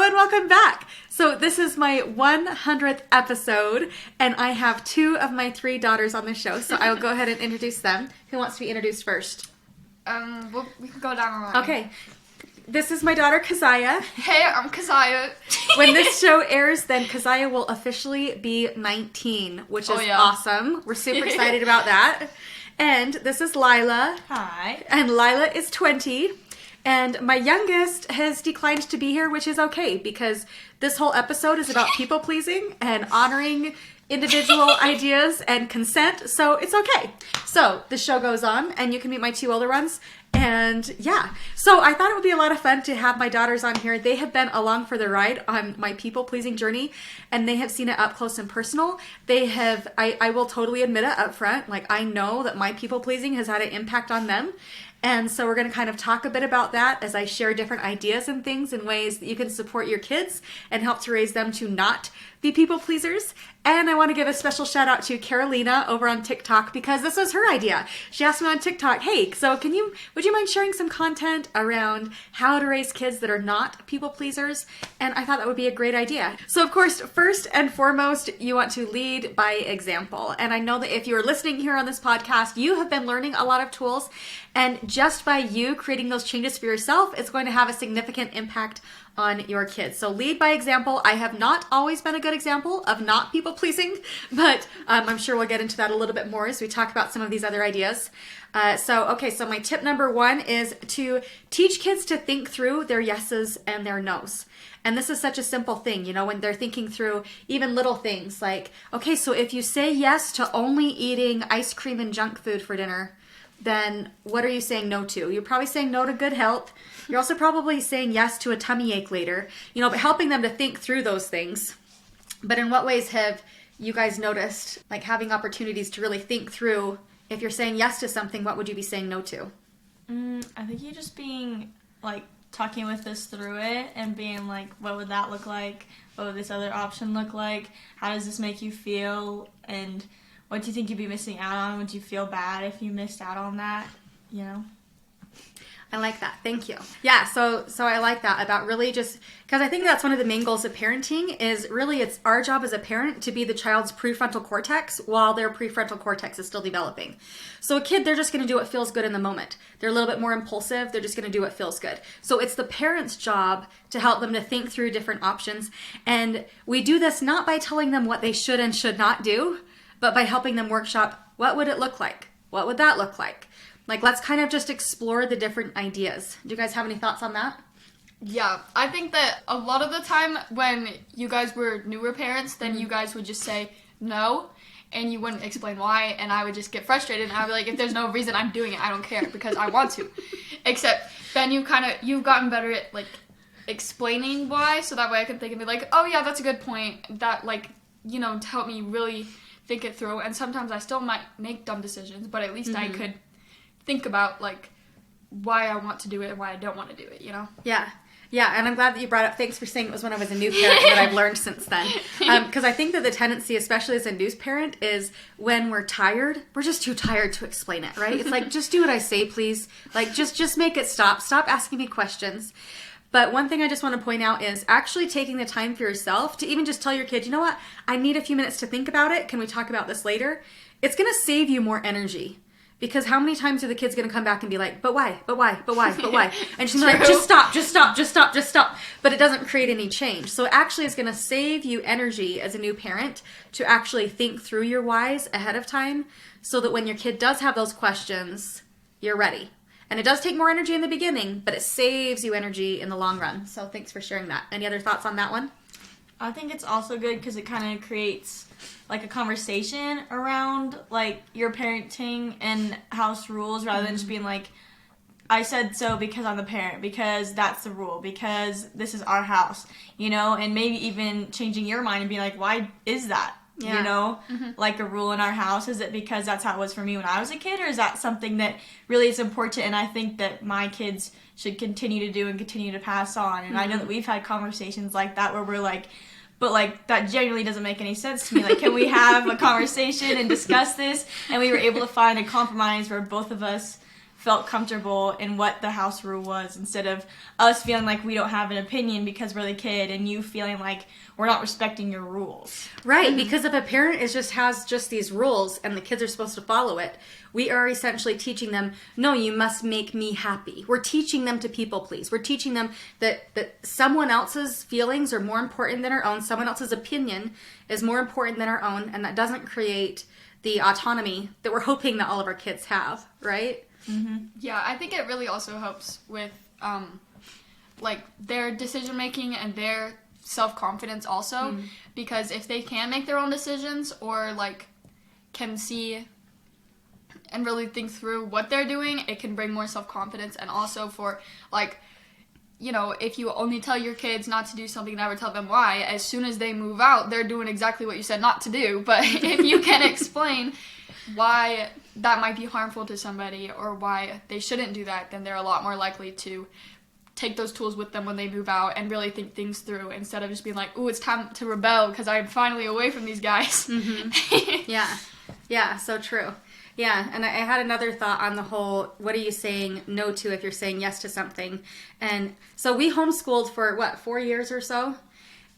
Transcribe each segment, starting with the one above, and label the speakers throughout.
Speaker 1: Hello and welcome back. So this is my 100th episode, and I have 2 of my 3 daughters on the show, so I will go ahead and introduce them. Who wants to be introduced first?
Speaker 2: We can go down the line.
Speaker 1: Okay. This is my daughter, Keziah.
Speaker 2: Hey, I'm Keziah.
Speaker 1: When this show airs, then Keziah will officially be 19, which is awesome. We're super excited about that. And this is Lila.
Speaker 3: Hi.
Speaker 1: And Lila is 20. And my youngest has declined to be here, which is okay, because this whole episode is about people-pleasing and honoring individual ideas and consent, so it's okay. So the show goes on, and you can meet my 2 older ones. And yeah, so I thought it would be a lot of fun to have my daughters on here. They have been along for the ride on my people-pleasing journey, and they have seen it up close and personal. They have, I will totally admit it up front, like I know that my people-pleasing has had an impact on them. And so we're going to kind of talk a bit about that as I share different ideas and things and ways that you can support your kids and help to raise them to not be people pleasers. And I want to give a special shout out to Carolina over on TikTok because this was her idea. She asked me on TikTok, hey, so would you mind sharing some content around how to raise kids that are not people pleasers? And I thought that would be a great idea. So of course, first and foremost, you want to lead by example. And I know that if you're listening here on this podcast, you have been learning a lot of tools, and just by you creating those changes for yourself, it's going to have a significant impact on your kids. So lead by example. I have not always been a good example of not people pleasing, but I'm sure we'll get into that a little bit more as we talk about some of these other ideas. So my tip number 1 is to teach kids to think through their yeses and their nos. And this is such a simple thing, you know, when they're thinking through even little things like, okay, so if you say yes to only eating ice cream and junk food for dinner, then what are you saying no to? You're probably saying no to good health. You're also probably saying yes to a tummy ache later, you know, but helping them to think through those things. But in what ways have you guys noticed, like having opportunities to really think through, if you're saying yes to something, what would you be saying no to?
Speaker 3: I think you're just being, like, talking with us through it and being like, what would that look like? What would this other option look like? How does this make you feel? And what do you think you'd be missing out on? Would you feel bad if you missed out on that? You know?
Speaker 1: I like that. Thank you. Yeah, so I like that about really just, because I think that's one of the main goals of parenting is really it's our job as a parent to be the child's prefrontal cortex while their prefrontal cortex is still developing. So a kid, they're just going to do what feels good in the moment. They're a little bit more impulsive. They're just going to do what feels good. So it's the parent's job to help them to think through different options. And we do this not by telling them what they should and should not do, but by helping them workshop, what would it look like? What would that look like? Like, let's kind of just explore the different ideas. Do you guys have any thoughts on that?
Speaker 2: Yeah, I think that a lot of the time when you guys were newer parents, then you guys would just say no, and you wouldn't explain why, and I would just get frustrated, and I'd be like, if there's no reason I'm doing it, I don't care, because I want to. Except then you've gotten better at, like, explaining why, so that way I can think and be like, oh yeah, that's a good point, that, like, you know, to help me really think it through, and sometimes I still might make dumb decisions, but at least I could think about, like, why I want to do it and why I don't want to do it, you know?
Speaker 1: Yeah, and I'm glad that you brought up, thanks for saying it was when I was a new parent that I've learned since then. Because I think that the tendency, especially as a new parent, is when we're tired, we're just too tired to explain it, right? It's like, just do what I say, please. Like, just make it stop. Stop asking me questions. But one thing I just want to point out is actually taking the time for yourself to even just tell your kid, you know what, I need a few minutes to think about it. Can we talk about this later? It's going to save you more energy. Because how many times are the kids going to come back and be like, but why? And she's like, just stop. But it doesn't create any change. So actually it's going to save you energy as a new parent to actually think through your whys ahead of time so that when your kid does have those questions, you're ready. And it does take more energy in the beginning, but it saves you energy in the long run. So thanks for sharing that. Any other thoughts on that one?
Speaker 3: I think it's also good because it kind of creates like a conversation around like your parenting and house rules rather than just being like, I said so because I'm the parent, because that's the rule, because this is our house, you know, and maybe even changing your mind and being like, why is that? Yeah. You know, like a rule in our house? Is it because that's how it was for me when I was a kid, or is that something that really is important and I think that my kids should continue to do and continue to pass on? And I know that we've had conversations like that where we're like, but like that genuinely doesn't make any sense to me. Like, can we have a conversation and discuss this? And we were able to find a compromise where both of us felt comfortable in what the house rule was, instead of us feeling like we don't have an opinion because we're the kid, and you feeling like we're not respecting your rules.
Speaker 1: Right, because if a parent has just these rules and the kids are supposed to follow it, we are essentially teaching them, no, you must make me happy. We're teaching them to people please. We're teaching them that someone else's feelings are more important than our own. Someone else's opinion is more important than our own, and that doesn't create the autonomy that we're hoping that all of our kids have, right?
Speaker 3: Mm-hmm.
Speaker 2: Yeah, I think it really also helps with like their decision making and their self-confidence also, because if they can make their own decisions, or like can see and really think through what they're doing, it can bring more self-confidence. And also for like, you know, if you only tell your kids not to do something, never tell them why, as soon as they move out, they're doing exactly what you said not to do. But if you can explain why that might be harmful to somebody or why they shouldn't do that, then they're a lot more likely to take those tools with them when they move out and really think things through, instead of just being like, ooh, it's time to rebel because I'm finally away from these guys.
Speaker 1: Yeah, so true. Yeah, and I had another thought on the whole, what are you saying no to if you're saying yes to something? And so we homeschooled for, 4 years or so?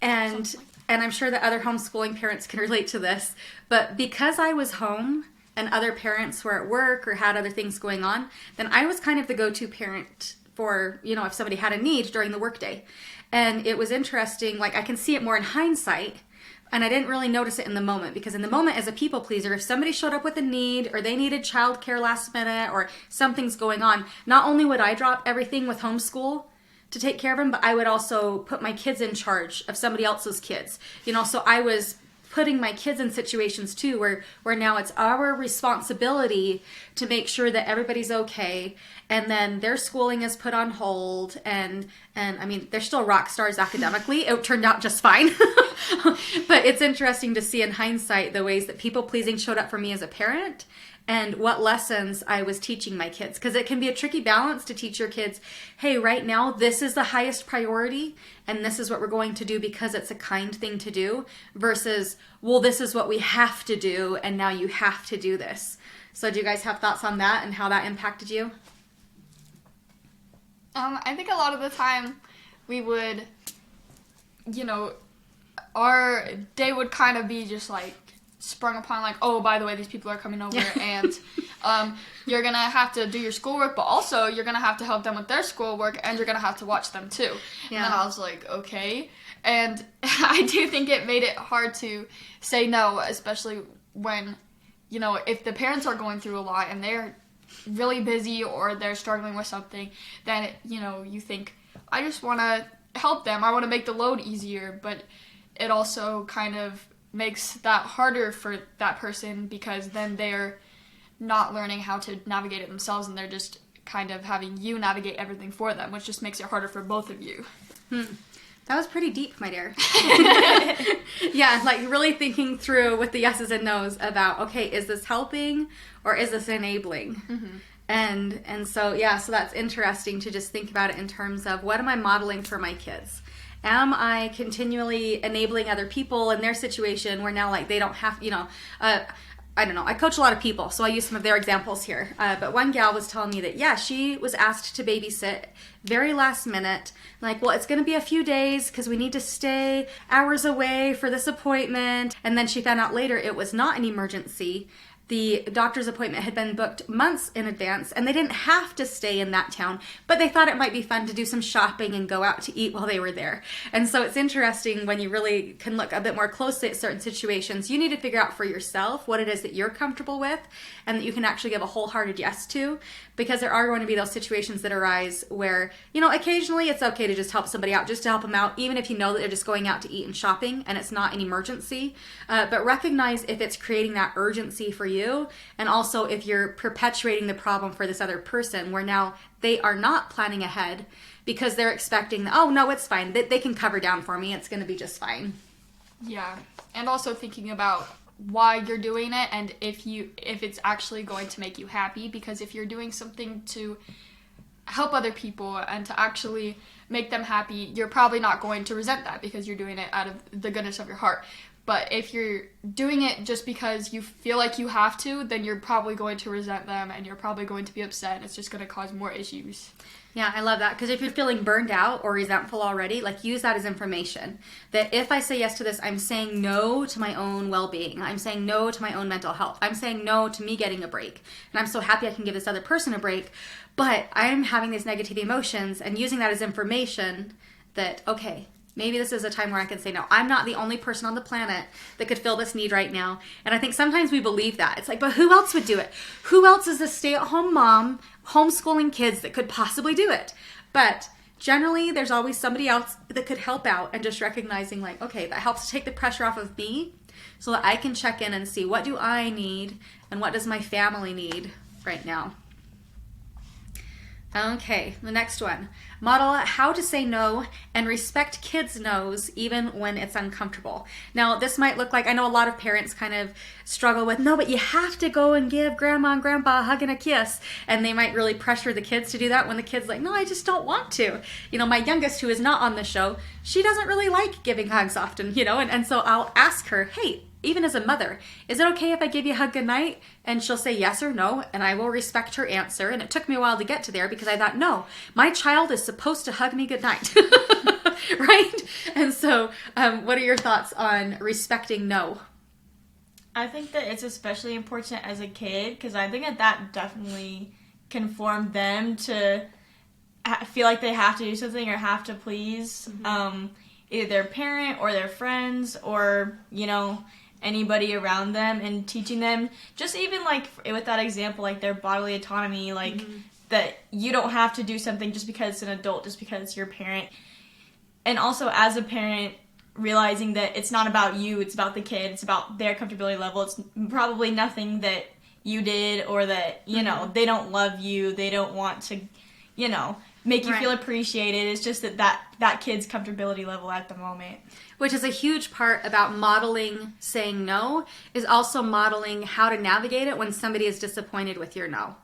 Speaker 1: And I'm sure that other homeschooling parents can relate to this. But because I was home and other parents were at work or had other things going on, then I was kind of the go-to parent for, you know, if somebody had a need during the workday. And it was interesting, like I can see it more in hindsight, and I didn't really notice it in the moment, because in the moment as a people pleaser, if somebody showed up with a need or they needed childcare last minute or something's going on, not only would I drop everything with homeschool to take care of them, but I would also put my kids in charge of somebody else's kids. You know, so I was putting my kids in situations too where now it's our responsibility to make sure that everybody's okay, and then their schooling is put on hold, and I mean, they're still rock stars academically. It turned out just fine. But it's interesting to see in hindsight the ways that people pleasing showed up for me as a parent and what lessons I was teaching my kids. Because it can be a tricky balance to teach your kids, hey, right now, this is the highest priority, and this is what we're going to do because it's a kind thing to do, versus, well, this is what we have to do, and now you have to do this. So do you guys have thoughts on that and how that impacted you?
Speaker 2: I think a lot of the time we would, you know, our day would kind of be just like sprung upon, like, oh, by the way, these people are coming over, and you're gonna have to do your schoolwork, but also you're gonna have to help them with their schoolwork, and you're gonna have to watch them too.
Speaker 1: Yeah.
Speaker 2: And then I was like, okay. And I do think it made it hard to say no, especially when, you know, if the parents are going through a lot and they're really busy or they're struggling with something, then, you know, you think, I just want to help them. I want to make the load easier, but it also kind of makes that harder for that person, because then they're not learning how to navigate it themselves, and they're just kind of having you navigate everything for them, which just makes it harder for both of you.
Speaker 1: That was pretty deep, my dear. Yeah, like really thinking through with the yeses and nos about, okay, is this helping or is this enabling? And so, yeah, so that's interesting to just think about it in terms of, what am I modeling for my kids? Am I continually enabling other people in their situation where now, like, they don't have, you know, I don't know. I coach a lot of people, so I use some of their examples here. But one gal was telling me that, yeah, she was asked to babysit very last minute. Like, well, it's going to be a few days because we need to stay hours away for this appointment. And then she found out later it was not an emergency. The doctor's appointment had been booked months in advance, and they didn't have to stay in that town, but they thought it might be fun to do some shopping and go out to eat while they were there. And so it's interesting when you really can look a bit more closely at certain situations. You need to figure out for yourself what it is that you're comfortable with and that you can actually give a wholehearted yes to, because there are going to be those situations that arise where, you know, occasionally it's okay to just help somebody out, just to help them out, even if you know that they're just going out to eat and shopping and it's not an emergency. But recognize if it's creating that urgency for you, and also if you're perpetuating the problem for this other person where now they are not planning ahead because they're expecting, oh, no, it's fine. They can cover down for me. It's going to be just fine.
Speaker 2: Yeah, and also thinking about why you're doing it and if it's actually going to make you happy, because if you're doing something to help other people and to actually make them happy, you're probably not going to resent that because you're doing it out of the goodness of your heart. But if you're doing it just because you feel like you have to, then you're probably going to resent them and you're probably going to be upset and it's just going to cause more issues.
Speaker 1: Yeah, I love that. Because if you're feeling burned out or resentful already, like, use that as information. That if I say yes to this, I'm saying no to my own well-being. I'm saying no to my own mental health. I'm saying no to me getting a break. And I'm so happy I can give this other person a break. But I'm having these negative emotions and using that as information that, okay, maybe this is a time where I can say no. I'm not the only person on the planet that could fill this need right now. And I think sometimes we believe that. It's like, but who else would do it? Who else is a stay-at-home mom homeschooling kids that could possibly do it? But generally, there's always somebody else that could help out, and just recognizing, like, okay, that helps take the pressure off of me so that I can check in and see, what do I need and what does my family need right now? Okay, the next one. Model how to say no and respect kids' no's even when it's uncomfortable. Now, this might look like, I know a lot of parents kind of struggle with, no, but you have to go and give grandma and grandpa a hug and a kiss. And they might really pressure the kids to do that when the kid's like, no, I just don't want to. You know, my youngest, who is not on the show, she doesn't really like giving hugs often, you know, and so I'll ask her, hey, even as a mother, is it okay if I give you a hug goodnight? And she'll say yes or no, and I will respect her answer. And it took me a while to get to there because I thought, no, my child is supposed to hug me goodnight, right? And so what are your thoughts on respecting no?
Speaker 3: I think that it's especially important as a kid because I think that definitely can form them to feel like they have to do something or have to please either their parent or their friends or, you know, anybody around them, and teaching them just even like with that example, like their bodily autonomy, like that you don't have to do something just because it's an adult, just because it's your parent. And also as a parent, realizing that it's not about you, it's about the kid, it's about their comfortability level. It's probably nothing that you did or that, you know, they don't love you, they don't want to, you know, make you feel appreciated. It's just that kid's comfortability level at the moment.
Speaker 1: Which is a huge part about modeling saying no, is also modeling how to navigate it when somebody is disappointed with your no.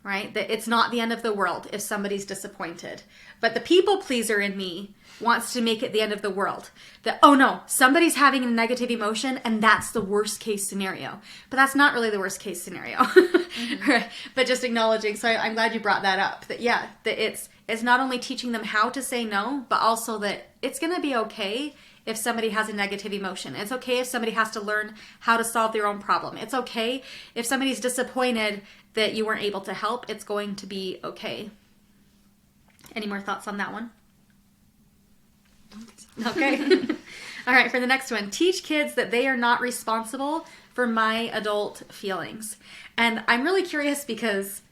Speaker 1: Right? That it's not the end of the world if somebody's disappointed. But the people pleaser in me wants to make it the end of the world. That, oh no, somebody's having a negative emotion and that's the worst case scenario. But that's not really the worst case scenario. Right? But just acknowledging, so I'm glad you brought that up. That that it's not only teaching them how to say no, but also that it's going to be okay if somebody has a negative emotion. It's okay if somebody has to learn how to solve their own problem. It's okay if somebody's disappointed that you weren't able to help. It's going to be okay. Any more thoughts on that one? Okay. All right, for the next one. Teach kids that they are not responsible for my adult feelings. And I'm really curious because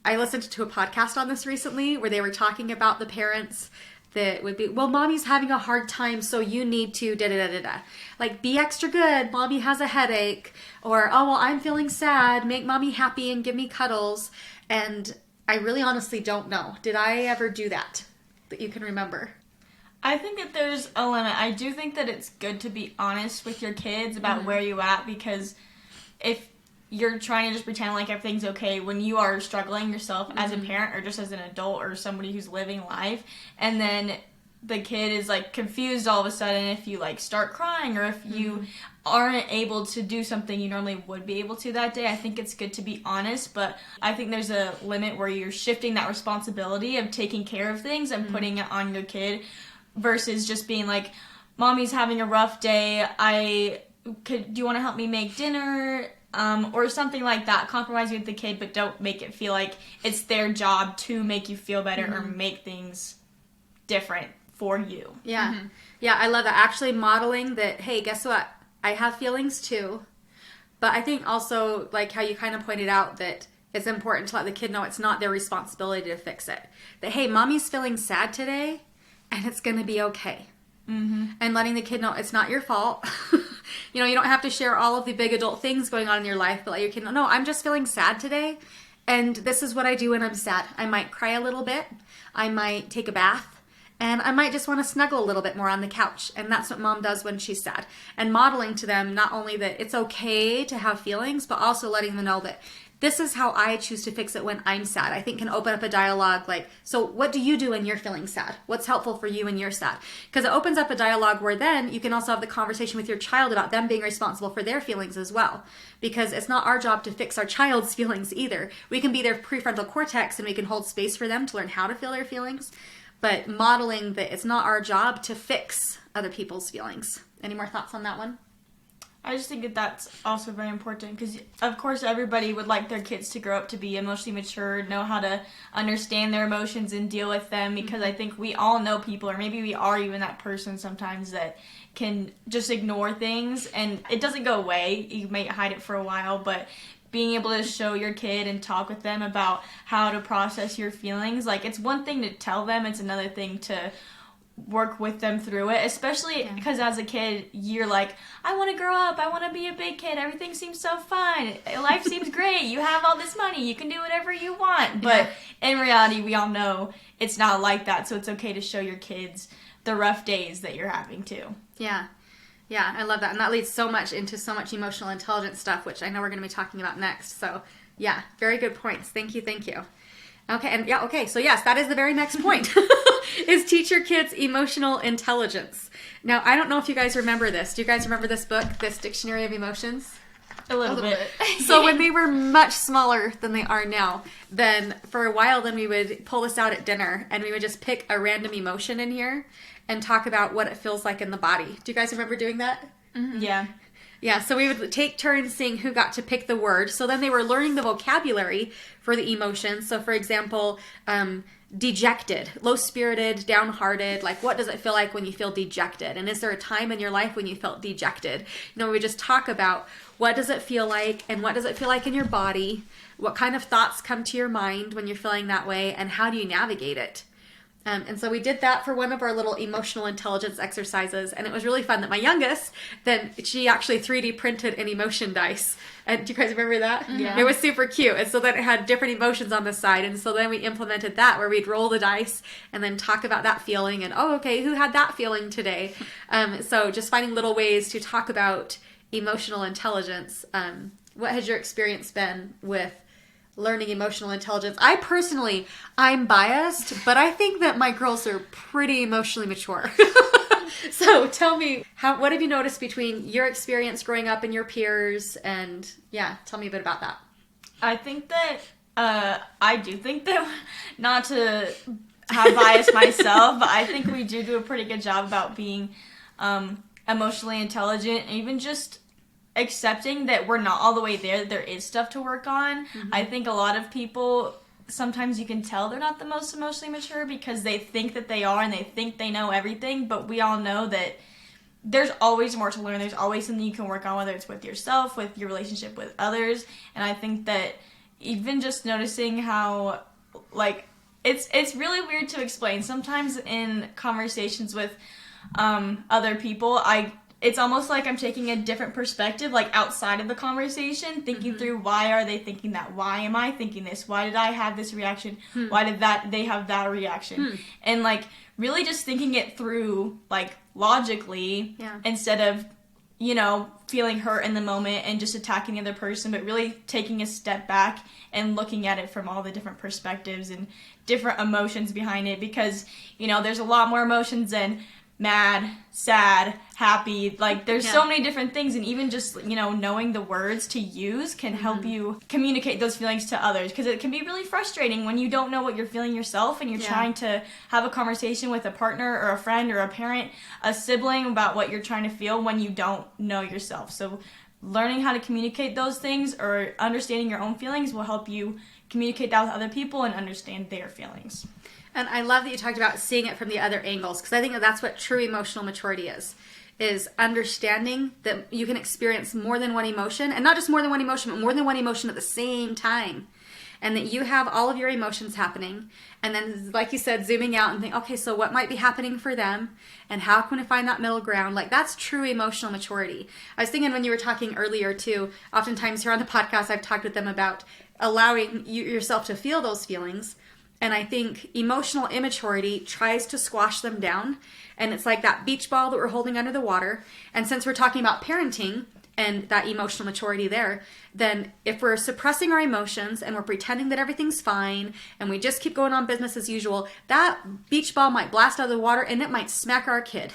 Speaker 1: I listened to a podcast on this recently where they were talking about the parents that would be, well, mommy's having a hard time, so you need to da-da-da-da-da. Like, be extra good, mommy has a headache. Or, oh, well, I'm feeling sad, make mommy happy and give me cuddles. And I really honestly don't know. Did I ever do that you can remember?
Speaker 3: I think that there's a limit. I do think that it's good to be honest with your kids about where you're at, because if you're trying to just pretend like everything's okay when you are struggling yourself as a parent or just as an adult or somebody who's living life, and then the kid is like confused all of a sudden if you like start crying or if you aren't able to do something you normally would be able to that day. I think it's good to be honest, but I think there's a limit where you're shifting that responsibility of taking care of things and putting it on your kid versus just being like, mommy's having a rough day, do you want to help me make dinner? Or something like that, compromise with the kid, but don't make it feel like it's their job to make you feel better or make things different for you.
Speaker 1: Yeah. Yeah, I love that. Actually modeling that, hey, guess what? I have feelings too. But I think also, like how you kind of pointed out, that it's important to let the kid know it's not their responsibility to fix it. That, hey, mommy's feeling sad today, and it's going to be okay. And letting the kid know it's not your fault. You know, you don't have to share all of the big adult things going on in your life, but let your kid know, no, I'm just feeling sad today, and this is what I do when I'm sad. I might cry a little bit, I might take a bath, and I might just want to snuggle a little bit more on the couch, and that's what mom does when she's sad. And modeling to them not only that it's okay to have feelings, but also letting them know that this is how I choose to fix it when I'm sad. I think can open up a dialogue like, so what do you do when you're feeling sad? What's helpful for you when you're sad? Because it opens up a dialogue where then you can also have the conversation with your child about them being responsible for their feelings as well. Because it's not our job to fix our child's feelings either. We can be their prefrontal cortex and we can hold space for them to learn how to feel their feelings. But modeling that it's not our job to fix other people's feelings. Any more thoughts on that one?
Speaker 3: I just think that that's also very important because, of course, everybody would like their kids to grow up to be emotionally mature, know how to understand their emotions and deal with them, because I think we all know people, or maybe we are even that person sometimes that can just ignore things, and it doesn't go away. You may hide it for a while, but being able to show your kid and talk with them about how to process your feelings, like, it's one thing to tell them, it's another thing to work with them through it, especially because as a kid you're like, I want to grow up, I want to be a big kid, everything seems so fun, life seems great, you have all this money, you can do whatever you want, but in reality we all know it's not like that, so it's okay to show your kids the rough days that you're having too.
Speaker 1: Yeah, I love that, and that leads so much into so much emotional intelligence stuff, which I know we're going to be talking about next. So yeah, very good points. Thank you. Okay, so yes, that is the very next point. Is teach your kids emotional intelligence. Now, I don't know if you guys remember this. Do you guys remember this book, this Dictionary of Emotions?
Speaker 3: A little bit.
Speaker 1: So when they were much smaller than they are now, then for a while then we would pull this out at dinner and we would just pick a random emotion in here and talk about what it feels like in the body. Do you guys remember doing that?
Speaker 3: Mm-hmm. Yeah.
Speaker 1: Yeah, so we would take turns seeing who got to pick the word. So then they were learning the vocabulary for the emotions. So for example, dejected, low-spirited, downhearted. Like, what does it feel like when you feel dejected? And is there a time in your life when you felt dejected? You know, we just talk about what does it feel like and what does it feel like in your body? What kind of thoughts come to your mind when you're feeling that way? And how do you navigate it? And so we did that for one of our little emotional intelligence exercises, and it was really fun that my youngest, then she actually 3D printed an emotion dice. And do you guys remember that?
Speaker 3: Yeah.
Speaker 1: It was super cute. And so then it had different emotions on the side, and so then we implemented that where we'd roll the dice and then talk about that feeling and, oh, okay, who had that feeling today? So just finding little ways to talk about emotional intelligence. What has your experience been with learning emotional intelligence? I'm biased, but I think that my girls are pretty emotionally mature. So tell me, what have you noticed between your experience growing up and your peers? And tell me a bit about that.
Speaker 3: I think that, I do think that, not to have bias myself, but I think we do a pretty good job about being emotionally intelligent, and even just accepting that we're not all the way there, that there is stuff to work on. Mm-hmm. I think a lot of people, sometimes you can tell they're not the most emotionally mature because they think that they are and they think they know everything, but we all know that there's always more to learn. There's always something you can work on, whether it's with yourself, with your relationship with others. And I think that even just noticing how, like, it's really weird to explain. Sometimes in conversations with other people, it's almost like I'm taking a different perspective, like outside of the conversation, thinking through why are they thinking that? Why am I thinking this? Why did I have this reaction? Why did they have that reaction? And like really just thinking it through like logically instead of, you know, feeling hurt in the moment and just attacking the other person, but really taking a step back and looking at it from all the different perspectives and different emotions behind it, because, you know, there's a lot more emotions than mad, sad, happy, like there's so many different things, and even just, you know, knowing the words to use can help you communicate those feelings to others, because it can be really frustrating when you don't know what you're feeling yourself and you're trying to have a conversation with a partner or a friend or a parent, a sibling, about what you're trying to feel when you don't know yourself. So learning how to communicate those things or understanding your own feelings will help you communicate that with other people and understand their feelings.
Speaker 1: And I love that you talked about seeing it from the other angles, because I think that's what true emotional maturity is understanding that you can experience more than one emotion, and not just more than one emotion, but more than one emotion at the same time. And that you have all of your emotions happening, and then, like you said, zooming out and think, okay, so what might be happening for them, and how can we find that middle ground? Like, that's true emotional maturity. I was thinking when you were talking earlier, too, oftentimes here on the podcast, I've talked with them about allowing yourself to feel those feelings. And I think emotional immaturity tries to squash them down. And it's like that beach ball that we're holding under the water. And since we're talking about parenting, and that emotional maturity there, then if we're suppressing our emotions and we're pretending that everything's fine and we just keep going on business as usual, that beach ball might blast out of the water and it might smack our kid,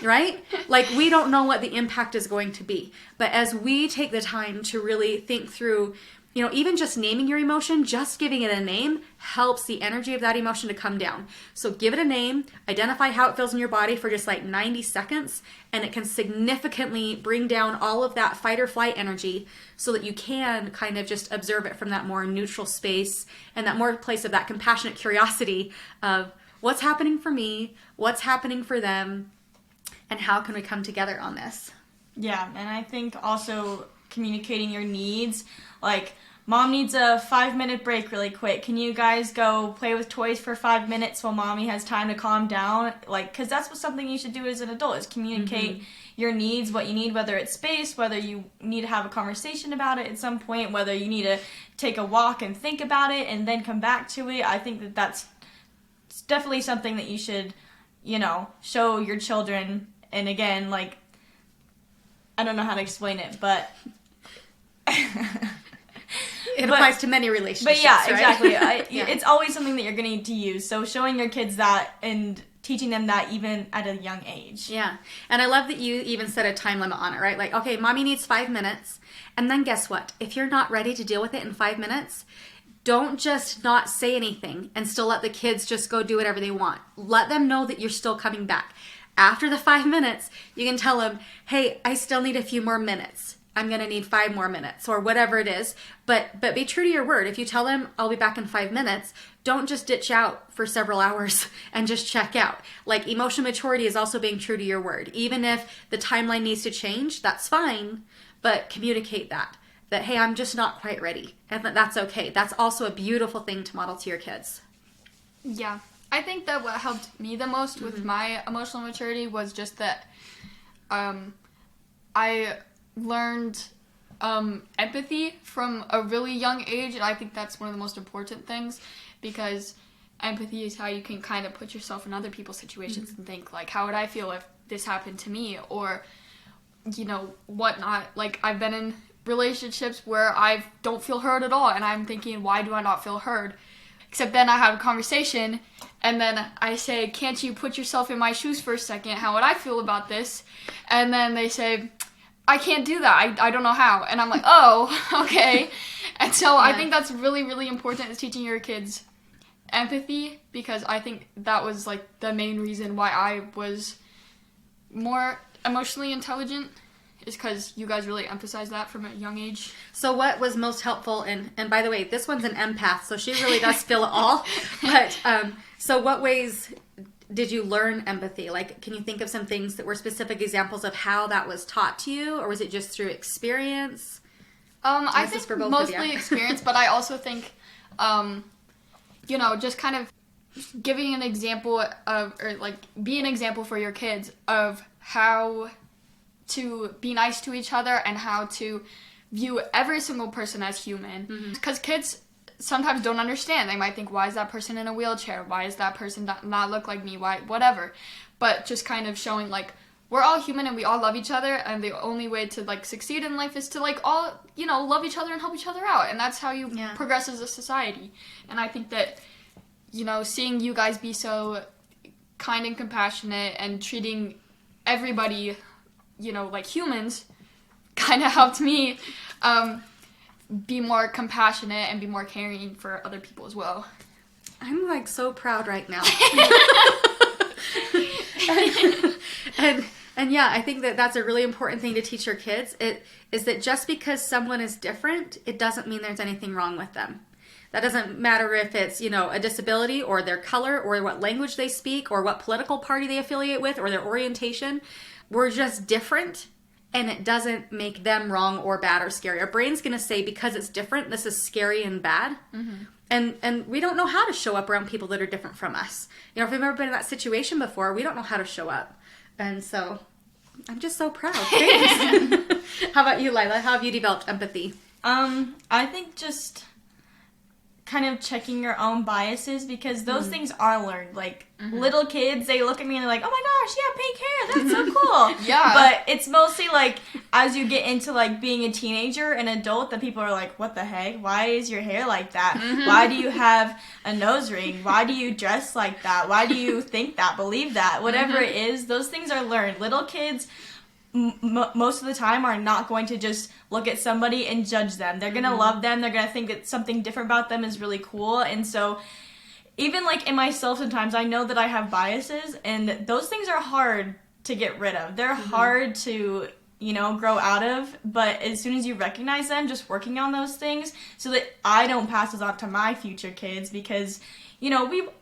Speaker 1: right? Like, we don't know what the impact is going to be. But as we take the time to really think through, even just naming your emotion, just giving it a name helps the energy of that emotion to come down. So give it a name, identify how it feels in your body for just like 90 seconds, and it can significantly bring down all of that fight or flight energy so that you can kind of just observe it from that more neutral space and that more place of that compassionate curiosity of what's happening for me, what's happening for them, and how can we come together on this?
Speaker 3: Yeah, and I think also communicating your needs, like, Mom needs a 5-minute break really quick. Can you guys go play with toys for 5 minutes while Mommy has time to calm down? Like, because that's something you should do as an adult, is communicate your needs, what you need, whether it's space, whether you need to have a conversation about it at some point, whether you need to take a walk and think about it and then come back to it. I think that that's definitely something that you should, show your children. And again, like, I don't know how to explain it, but...
Speaker 1: It applies to many relationships.
Speaker 3: But yeah,
Speaker 1: right?
Speaker 3: exactly.
Speaker 1: Yeah.
Speaker 3: It's always something that you're going to need to use. So showing your kids that and teaching them that even at a young age.
Speaker 1: Yeah. And I love that you even set a time limit on it, right? Like, okay, Mommy needs 5 minutes. And then guess what? If you're not ready to deal with it in 5 minutes, don't just not say anything and still let the kids just go do whatever they want. Let them know that you're still coming back. After the 5 minutes, you can tell them, hey, I still need a few more minutes. I'm going to need 5 more minutes or whatever it is. But be true to your word. If you tell them, I'll be back in 5 minutes, don't just ditch out for several hours and just check out. Like, emotional maturity is also being true to your word. Even if the timeline needs to change, that's fine, but communicate that, hey, I'm just not quite ready. And that's okay. That's also a beautiful thing to model to your kids.
Speaker 2: Yeah. I think that what helped me the most with my emotional maturity was just that I learned empathy from a really young age, and I think that's one of the most important things, because empathy is how you can kind of put yourself in other people's situations and think, like, how would I feel if this happened to me, or whatnot. Like, I've been in relationships where I don't feel heard at all, and I'm thinking, why do I not feel heard? Except then I have a conversation, and then I say, can't you put yourself in my shoes for a second? How would I feel about this? And then they say, I can't do that. I don't know how. And I'm like, oh, okay. And so I think that's really, really important, is teaching your kids empathy, because I think that was, like, the main reason why I was more emotionally intelligent, is because you guys really emphasize that from a young age.
Speaker 1: So what was most helpful, and by the way, this one's an empath, so she really does feel it all. But so what ways did you learn empathy? Like, can you think of some things that were specific examples of how that was taught to you, or was it just through experience?
Speaker 2: I think mostly experience, but I also think, just kind of giving an example of, or like, be an example for your kids of how to be nice to each other and how to view every single person as human. Because kids sometimes don't understand. They might think, why is that person in a wheelchair? Why is that person not look like me? Why, whatever. But just kind of showing, like, we're all human and we all love each other, and the only way to, like, succeed in life is to, like, all, love each other and help each other out. And that's how you progress as a society. And I think that, seeing you guys be so kind and compassionate and treating everybody, like humans, kind of helped me be more compassionate and be more caring for other people as well.
Speaker 1: I'm, like, so proud right now. and yeah, I think that that's a really important thing to teach your kids. It is that just because someone is different, it doesn't mean there's anything wrong with them. That doesn't matter if it's, a disability or their color or what language they speak or what political party they affiliate with or their orientation. We're just different, and it doesn't make them wrong or bad or scary. Our brain's going to say, because it's different, this is scary and bad. And we don't know how to show up around people that are different from us. If we've ever been in that situation before, we don't know how to show up. And so I'm just so proud. Thanks. How about you, Lila? How have you developed empathy?
Speaker 3: I think just kind of checking your own biases, because those things are learned. Like, little kids, they look at me and they're like, oh my gosh, yeah, pink hair, that's so cool.
Speaker 2: Yeah.
Speaker 3: But it's mostly like, as you get into like being a teenager and adult, that people are like, what the heck? Why is your hair like that? Why do you have a nose ring? Why do you dress like that? Why do you think that, believe that? Whatever it is, those things are learned. Little kids most of the time are not going to just look at somebody and judge them. They're going to love them. They're going to think that something different about them is really cool. And so even like in myself sometimes, I know that I have biases, and those things are hard to get rid of. They're hard to, grow out of, but as soon as you recognize them, just working on those things so that I don't pass those on to my future kids, because we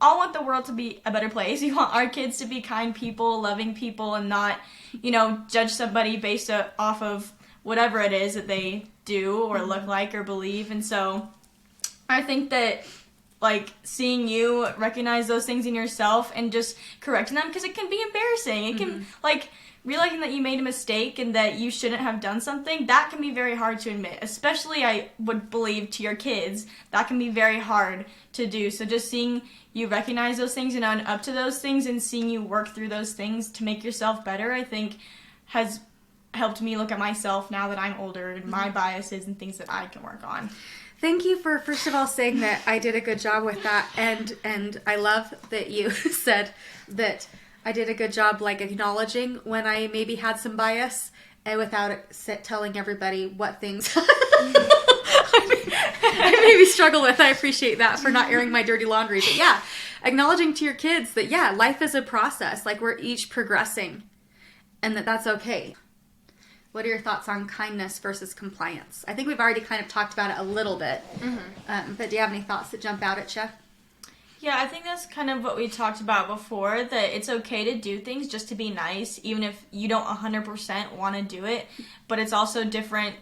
Speaker 3: all want the world to be a better place. We want our kids to be kind people, loving people, and not, judge somebody based off of whatever it is that they do or look like or believe. And so I think that, like, seeing you recognize those things in yourself and just correcting them, because it can be embarrassing. It can, like, realizing that you made a mistake and that you shouldn't have done something, that can be very hard to admit. Especially, I would believe, to your kids, that can be very hard to do. So just seeing you recognize those things and own up to those things and seeing you work through those things to make yourself better, I think has helped me look at myself now that I'm older and my biases and things that I can work on.
Speaker 1: Thank you for, first of all, saying that I did a good job with that. And I love that you said that I did a good job, like, acknowledging when I maybe had some bias and without telling everybody what things I maybe struggle with. I appreciate that for not airing my dirty laundry. But yeah, acknowledging to your kids that, yeah, life is a process. Like, we're each progressing and that's okay. What are your thoughts on kindness versus compliance? I think we've already kind of talked about it a little bit. But do you have any thoughts that jump out at you?
Speaker 3: Yeah, I think that's kind of what we talked about before, that it's okay to do things just to be nice, even if you don't 100% want to do it. But it's also different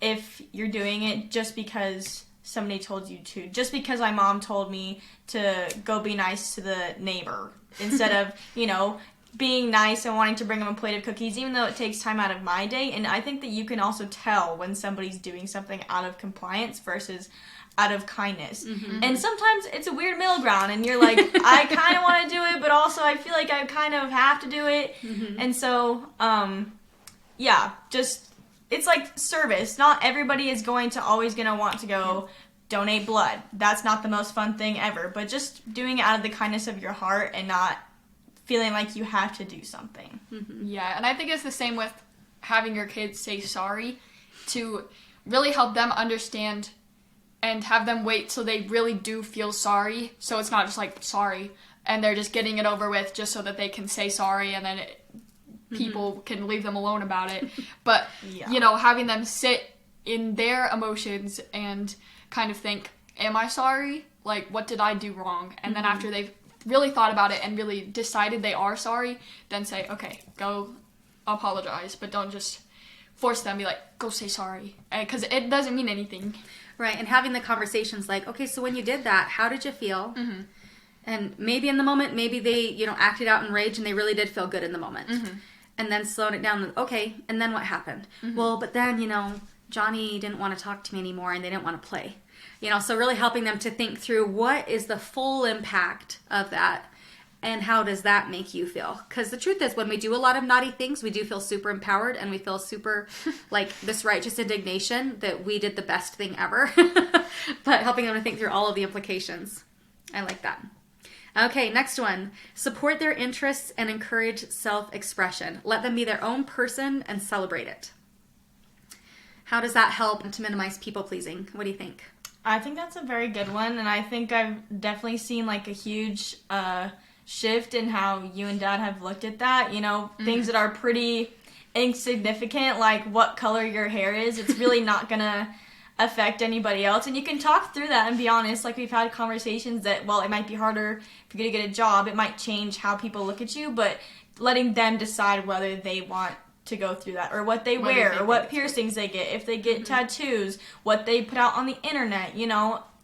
Speaker 3: if you're doing it just because somebody told you to. Just because my mom told me to go be nice to the neighbor instead of, being nice and wanting to bring them a plate of cookies, even though it takes time out of my day. And I think that you can also tell when somebody's doing something out of compliance versus out of kindness. And sometimes it's a weird middle ground, and you're like, I kind of want to do it, but also I feel like I kind of have to do it. And so, just, it's like service. Not everybody is always going to want to go donate blood. That's not the most fun thing ever, but just doing it out of the kindness of your heart and not feeling like you have to do something.
Speaker 2: Yeah, and I think it's the same with having your kids say sorry, to really help them understand and have them wait so they really do feel sorry. So it's not just like, sorry, and they're just getting it over with just so that they can say sorry and then people can leave them alone about it. But, having them sit in their emotions and kind of think, am I sorry? Like, what did I do wrong? And then after they've really thought about it and really decided they are sorry, then say, okay, go apologize, but don't just force them, be like, go say sorry, because it doesn't mean anything.
Speaker 1: Right, and having the conversations like, okay, so when you did that, how did you feel? And maybe in the moment, maybe they, acted out in rage and they really did feel good in the moment. And then slowing it down, okay, and then what happened? Well, but then, Johnny didn't want to talk to me anymore and they didn't want to play. So really helping them to think through what is the full impact of that and how does that make you feel? Because the truth is, when we do a lot of naughty things, we do feel super empowered and we feel super like this righteous indignation that we did the best thing ever. But helping them to think through all of the implications. I like that. Okay, next one. Support their interests and encourage self-expression. Let them be their own person and celebrate it. How does that help to minimize people-pleasing? What do you think?
Speaker 3: I think that's a very good one, and I think I've definitely seen like a huge shift in how you and Dad have looked at that. Things that are pretty insignificant, like what color your hair is, it's really not gonna affect anybody else. And you can talk through that and be honest. Like, we've had conversations that, well, it might be harder for you to get a job, it might change how people look at you, but letting them decide whether they want to go through that, or what they wear, or what piercings they get, if they get tattoos, what they put out on the internet.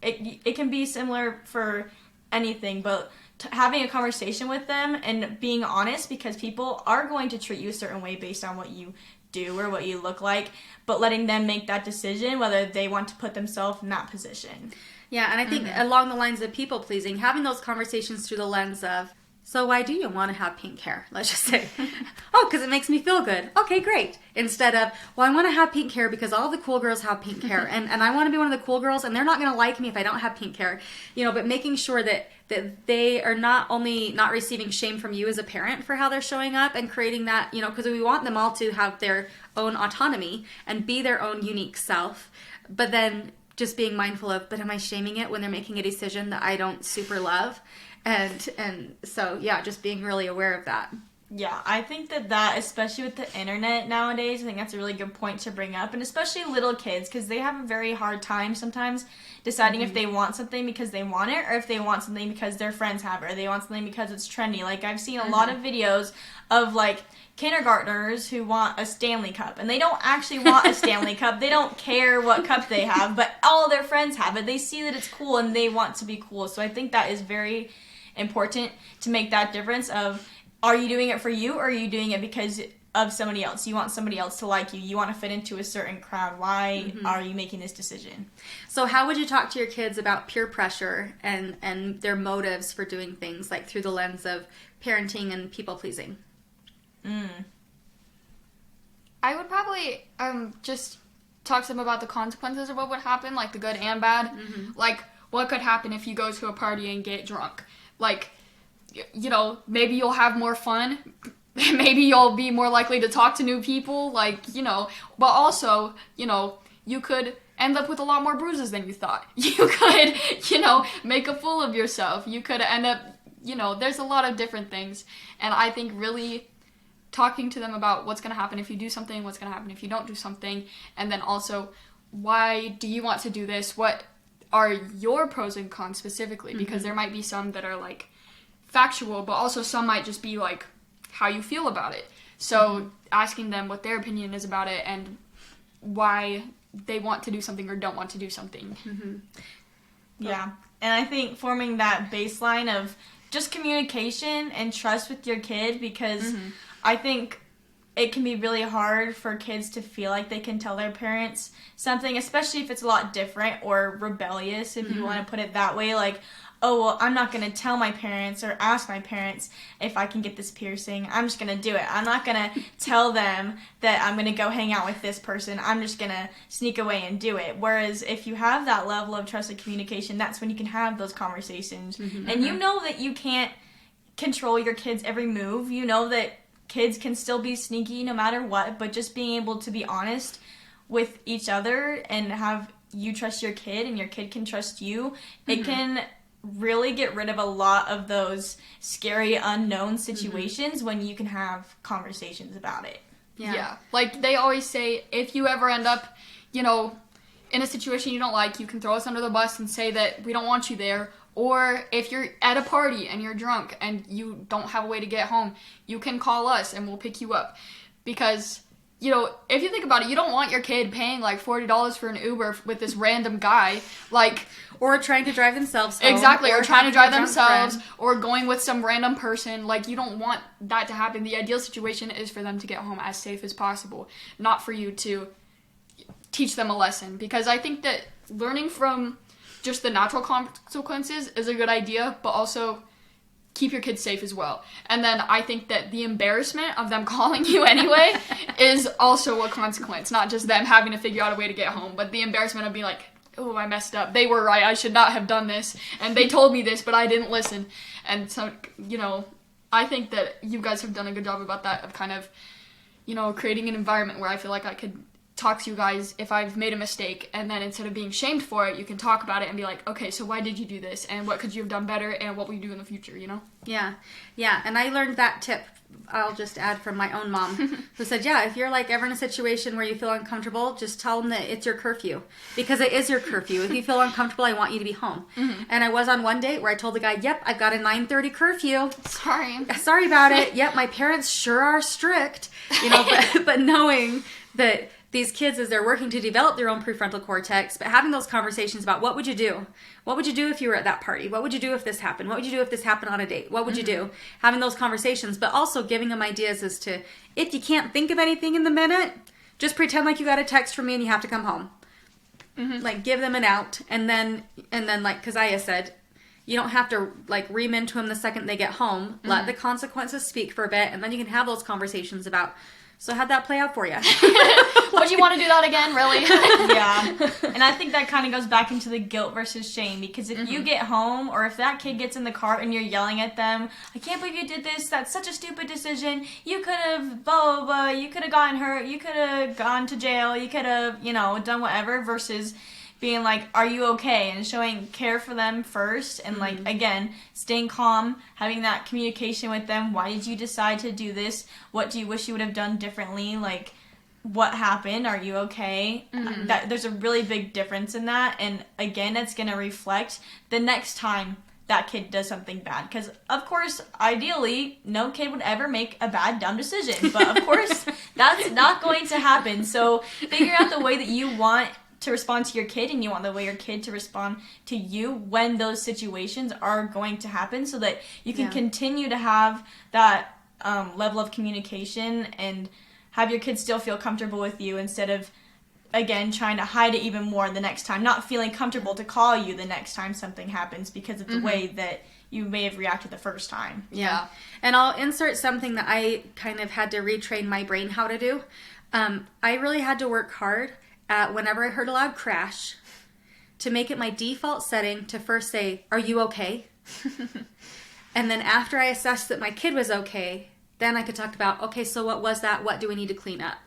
Speaker 3: It can be similar for anything, but having a conversation with them and being honest, because people are going to treat you a certain way based on what you do or what you look like, but letting them make that decision whether they want to put themselves in that position.
Speaker 1: Yeah, and I think along the lines of people pleasing, having those conversations through the lens of so why do you want to have pink hair? Let's just say, oh, because it makes me feel good. Okay, great. Instead of, well, I want to have pink hair because all the cool girls have pink hair, and I want to be one of the cool girls, and they're not going to like me if I don't have pink hair. But making sure that they are not only not receiving shame from you as a parent for how they're showing up and creating that, because we want them all to have their own autonomy and be their own unique self, but then just being mindful of, but am I shaming it when they're making a decision that I don't super love? And so, yeah, just being really aware of that.
Speaker 3: Yeah, I think that, especially with the internet nowadays, I think that's a really good point to bring up. And especially little kids, because they have a very hard time sometimes deciding if they want something because they want it, or if they want something because their friends have it, or they want something because it's trendy. Like, I've seen a lot of videos of, like, kindergartners who want a Stanley Cup, and they don't actually want a Stanley Cup. They don't care what cup they have, but all their friends have it. They see that it's cool, and they want to be cool. So I think that is very important to make that difference of, are you doing it for you, or are you doing it because of somebody else? You want somebody else to like you. You want to fit into a certain crowd. Why are you making this decision?
Speaker 1: So how would you talk to your kids about peer pressure and their motives for doing things, like through the lens of parenting and people pleasing?
Speaker 2: I would probably just talk to them about the consequences of what would happen, like the good and bad. Like, what could happen if you go to a party and get drunk? Like, maybe you'll have more fun. Maybe you'll be more likely to talk to new people. Like, but also, you could end up with a lot more bruises than you thought. You could, make a fool of yourself. You could end up, there's a lot of different things. And I think really talking to them about what's going to happen if you do something, what's going to happen if you don't do something, and then also, why do you want to do this? What are your pros and cons specifically? Because there might be some that are, like, factual, but also some might just be, like, how you feel about it. So asking them what their opinion is about it and why they want to do something or don't want to do something.
Speaker 3: Yeah, and I think forming that baseline of just communication and trust with your kid, because I think it can be really hard for kids to feel like they can tell their parents something, especially if it's a lot different or rebellious, if you want to put it that way. Like, oh, well, I'm not going to tell my parents or ask my parents if I can get this piercing. I'm just going to do it. I'm not going to tell them that I'm going to go hang out with this person. I'm just going to sneak away and do it. Whereas if you have that level of trusted communication, that's when you can have those conversations. And you know that you can't control your kids' every move. You know that kids can still be sneaky no matter what, but just being able to be honest with each other and have you trust your kid and your kid can trust you, it can really get rid of a lot of those scary unknown situations when you can have conversations about it.
Speaker 2: Yeah. Like, they always say, if you ever end up, in a situation you don't like, you can throw us under the bus and say that we don't want you there. Or if you're at a party and you're drunk and you don't have a way to get home, you can call us and we'll pick you up. Because, if you think about it, you don't want your kid paying like $40 for an Uber with this random guy, like...
Speaker 1: Or trying to drive themselves home.
Speaker 2: Exactly, or trying to drive themselves, or going with some random person. Like, you don't want that to happen. The ideal situation is for them to get home as safe as possible, not for you to teach them a lesson. Because I think that learning from just the natural consequences is a good idea, but also keep your kids safe as well. And then I think that the embarrassment of them calling you anyway is also a consequence, not just them having to figure out a way to get home, but the embarrassment of being like, oh, I messed up. They were right. I should not have done this. And they told me this, but I didn't listen. And so, I think that you guys have done a good job about that, of kind of, creating an environment where I feel like I could talk to you guys if I've made a mistake, and then instead of being shamed for it, you can talk about it and be like, okay, so why did you do this, and what could you have done better, and what will you do in the future,
Speaker 1: Yeah, and I learned that tip, I'll just add, from my own mom, who said, if you're like ever in a situation where you feel uncomfortable, just tell them that it's your curfew, because it is your curfew. If you feel uncomfortable, I want you to be home. And I was on one date where I told the guy, yep, I've got a 9:30 curfew. Sorry about it. Yep, my parents sure are strict, but knowing that these kids, as they're working to develop their own prefrontal cortex, but having those conversations about, what would you do? What would you do if you were at that party? What would you do if this happened? What would you do if this happened on a date? What would you do? Having those conversations, but also giving them ideas as to, if you can't think of anything in the minute, just pretend like you got a text from me and you have to come home. Like, give them an out. And then like Keziah said, You don't have to like ream into them the second they get home. Let the consequences speak for a bit, and then you can have those conversations about, so how'd that play out for you?
Speaker 2: Would you want to do that again, really?
Speaker 3: Yeah. And I think that kind of goes back into the guilt versus shame, because if you get home, or if that kid gets in the car and you're yelling at them, I can't believe you did this, that's such a stupid decision, you could have blah, blah, blah, you could have gotten hurt, you could have gone to jail, you could have, done whatever, versus being like, are you okay? And showing care for them first, and like, again, staying calm, having that communication with them. Why did you decide to do this? What do you wish you would have done differently? Like, what happened? Are you okay? There's a really big difference in that, and again, it's going to reflect the next time that kid does something bad. Because, of course, ideally, no kid would ever make a bad, dumb decision. But, of course, that's not going to happen. So, figure out the way that you want to respond to your kid, and you want the way your kid to respond to you when those situations are going to happen, so that you can continue to have that level of communication and have your kids still feel comfortable with you, instead of, again, trying to hide it even more the next time, not feeling comfortable to call you the next time something happens because of the way that you may have reacted the first time.
Speaker 1: Yeah. And I'll insert something that I kind of had to retrain my brain how to do. I really had to work hard at, whenever I heard a loud crash, to make it my default setting to first say, are you okay? And then after I assessed that my kid was okay, then I could talk about, okay, so what was that? What do we need to clean up?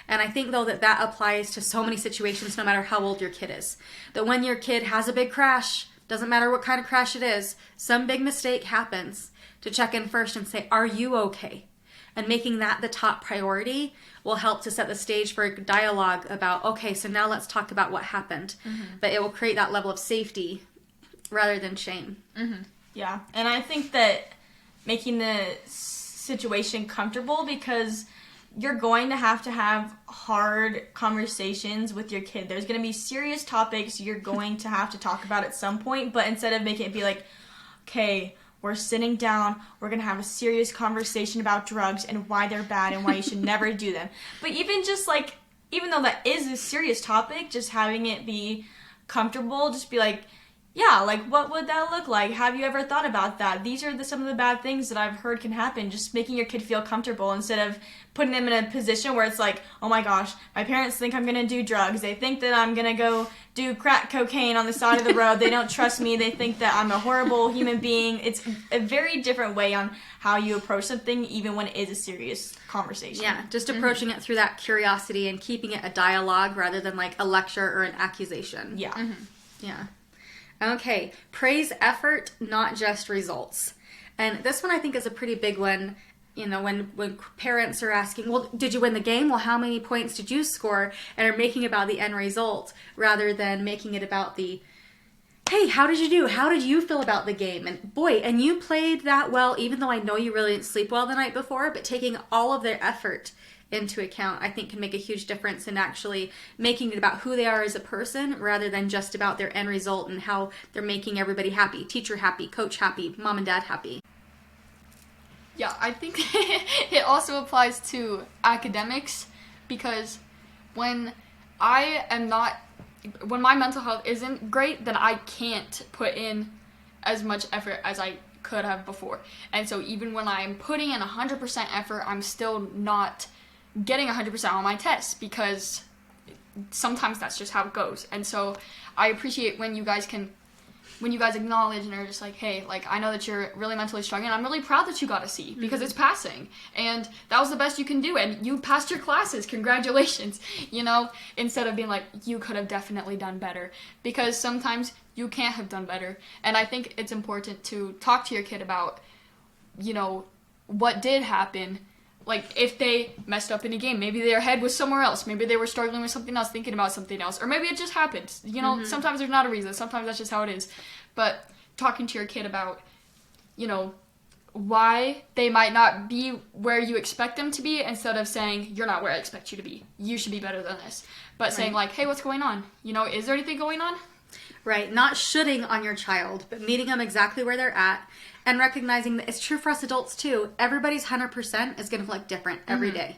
Speaker 1: And I think, though, that applies to so many situations, no matter how old your kid is. That when your kid has a big crash, doesn't matter what kind of crash it is, some big mistake happens, to check in first and say, are you okay? And making that the top priority will help to set the stage for a dialogue about, okay, so now let's talk about what happened. But it will create that level of safety rather than shame.
Speaker 3: Yeah, and I think that making the situation comfortable, because you're going to have hard conversations with your kid. There's going to be serious topics you're going to have to talk about at some point, but instead of making it be like, okay, we're sitting down, we're going to have a serious conversation about drugs and why they're bad and why you should never do them. But even just like, even though that is a serious topic, just having it be comfortable, just be like, yeah, like, what would that look like? Have you ever thought about that? These are some of the bad things that I've heard can happen. Just making your kid feel comfortable, instead of putting them in a position where it's like, oh my gosh, my parents think I'm going to do drugs. They think that I'm going to go do crack cocaine on the side of the road. They don't trust me. They think that I'm a horrible human being. It's a very different way on how you approach something, even when it is a serious conversation.
Speaker 1: Yeah, just approaching it through that curiosity and keeping it a dialogue rather than like a lecture or an accusation.
Speaker 3: Yeah.
Speaker 1: Yeah. Okay, praise effort, not just results. And this one I think is a pretty big one, when parents are asking, well, did you win the game? Well, how many points did you score? And are making about the end result rather than making it about the, hey, how did you do? How did you feel about the game? And boy, and you played that well, even though I know you really didn't sleep well the night before, but taking all of their effort into account, I think, can make a huge difference in actually making it about who they are as a person rather than just about their end result and how they're making everybody happy, teacher happy, coach happy, mom and dad happy.
Speaker 2: Yeah, I think it also applies to academics, because when my mental health isn't great, then I can't put in as much effort as I could have before. And so even when I'm putting in 100% effort, I'm still not getting 100% on my tests, because sometimes that's just how it goes. And so I appreciate when you guys acknowledge and are just like, hey, like, I know that you're really mentally struggling. I'm really proud that you got a C, because it's passing. And that was the best you can do. And you passed your classes. Congratulations. Instead of being like, you could have definitely done better. Because sometimes you can't have done better. And I think it's important to talk to your kid about, what did happen. Like, if they messed up in a game, maybe their head was somewhere else. Maybe they were struggling with something else, thinking about something else. Or maybe it just happened. Sometimes there's not a reason. Sometimes that's just how it is. But talking to your kid about, why they might not be where you expect them to be, instead of saying, you're not where I expect you to be. You should be better than this. But saying, like, hey, what's going on? Is there anything going on?
Speaker 1: Right. Not shooting on your child, but meeting them exactly where they're at. And recognizing that it's true for us adults too. Everybody's 100% is going to look different every day.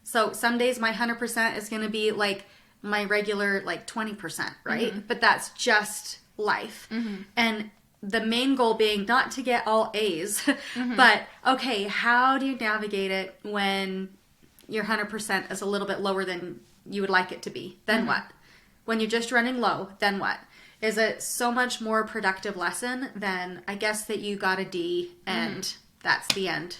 Speaker 1: So some days my 100% is going to be like my regular like 20%, right? But that's just life. And the main goal being not to get all A's, but okay, how do you navigate it when your 100% is a little bit lower than you would like it to be? Then what? When you're just running low, then what? Is it so much more productive lesson than I guess that you got a D and that's the end?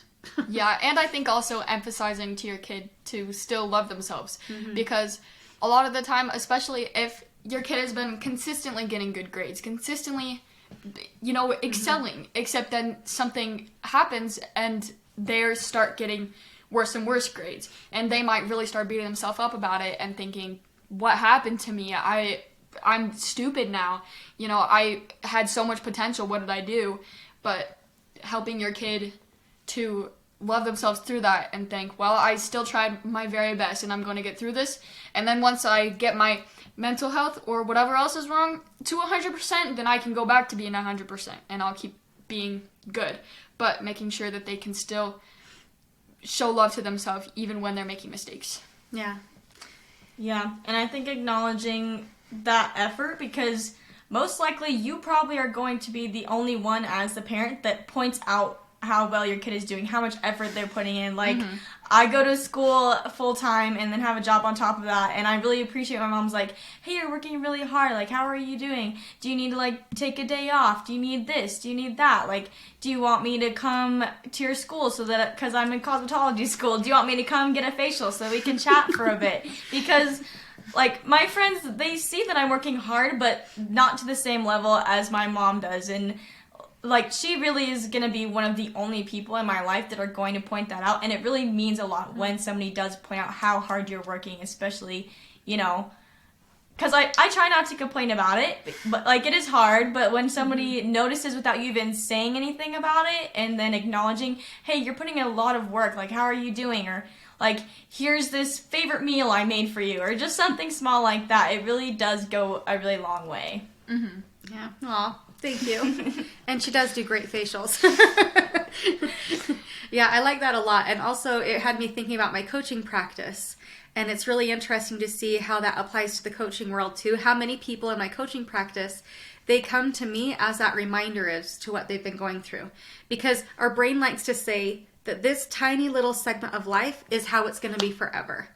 Speaker 2: Yeah, and I think also emphasizing to your kid to still love themselves, because a lot of the time, especially if your kid has been consistently getting good grades, consistently, excelling, except then something happens and they start getting worse and worse grades, and they might really start beating themselves up about it and thinking, what happened to me? I'm stupid now. I had so much potential. What did I do? But helping your kid to love themselves through that and think, well, I still tried my very best and I'm going to get through this. And then once I get my mental health or whatever else is wrong to 100%, then I can go back to being 100% and I'll keep being good. But making sure that they can still show love to themselves even when they're making mistakes.
Speaker 1: Yeah.
Speaker 3: Yeah, and I think acknowledging that effort, because most likely you probably are going to be the only one as the parent that points out how well your kid is doing, how much effort they're putting in. Like, I go to school full time and then have a job on top of that, and I really appreciate my mom's like, hey, you're working really hard, like, how are you doing? Do you need to, take a day off? Do you need this? Do you need that? Like, do you want me to come to your school so that, because I'm in cosmetology school, do you want me to come get a facial so we can chat for a bit? Because my friends, they see that I'm working hard, but not to the same level as my mom does, and she really is going to be one of the only people in my life that are going to point that out, and it really means a lot when somebody does point out how hard you're working, especially, because I try not to complain about it, but, it is hard, but when somebody notices without you even saying anything about it, and then acknowledging, hey, you're putting in a lot of work, how are you doing, or, here's this favorite meal I made for you, or just something small like that, it really does go a really long way.
Speaker 1: Yeah. Aw. Thank you. And she does do great facials. Yeah, I like that a lot. And also, it had me thinking about my coaching practice. And it's really interesting to see how that applies to the coaching world, too. How many people in my coaching practice, they come to me as that reminder as to what they've been going through. Because our brain likes to say that this tiny little segment of life is how it's going to be forever.